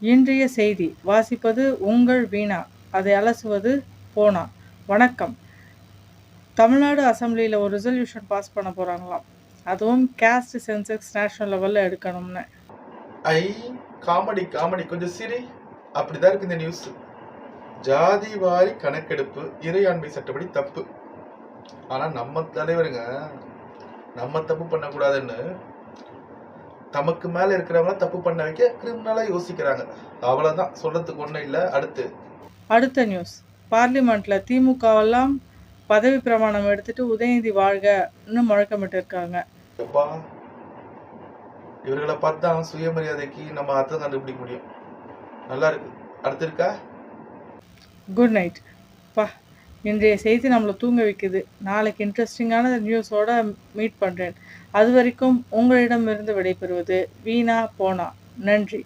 இன்றைய செய்தி வாசிப்பது உங்கள் வீணா. அதை அலசுவது போனா. வணக்கம். தமிழ்நாடு அசெம்பிளியில் ஒரு ரெசல்யூஷன் பாஸ் பண்ண போகிறாங்களாம். அதுவும் கேஸ்ட் சென்செக்ஸ் நேஷனல் லெவலில் எடுக்கணும்னு. காமெடி காமெடி கொஞ்சம் சிரி. அப்படிதான் இருக்கு இந்த நியூஸ். ஜாதி வாரி கணக்கெடுப்பு இறையாண்மை சட்டப்படி தப்பு. ஆனா நம்ம தலைவருங்க நம்ம தப்பு பண்ணக்கூடாதுன்னு தமக்கு மேல இருக்கிறவங்கள தப்பு பண்ண வைக்க கிரிமினலா யோசிக்கிறாங்க. அவ்வளவுதான், சொல்றதுக்கு ஒண்ணும் இல்ல. அடுத்த நியூஸ். பார்லிமெண்ட்ல திமுகவெல்லாம் பதவி பிரமாணம் எடுத்துட்டு உதயநிதி வாழ்கன்னு முழக்கமிட்டு இருக்காங்க. இவர்களை பார்த்தா சுயமரியாதைக்கு நம்ம அர்த்தம் கண்டுபிடிக்க முடியும். நல்லா இருக்கு. அடுத்து இருக்கா? Good night. இன்றைய செய்தி நம்மளை தூங்க வைக்குது. நாளைக்கு இன்ட்ரெஸ்டிங்கான நியூஸோட மீட் பண்ணுறேன். அது வரைக்கும் உங்களிடமிருந்து விடைபெறுவது வீணா போனா. நன்றி.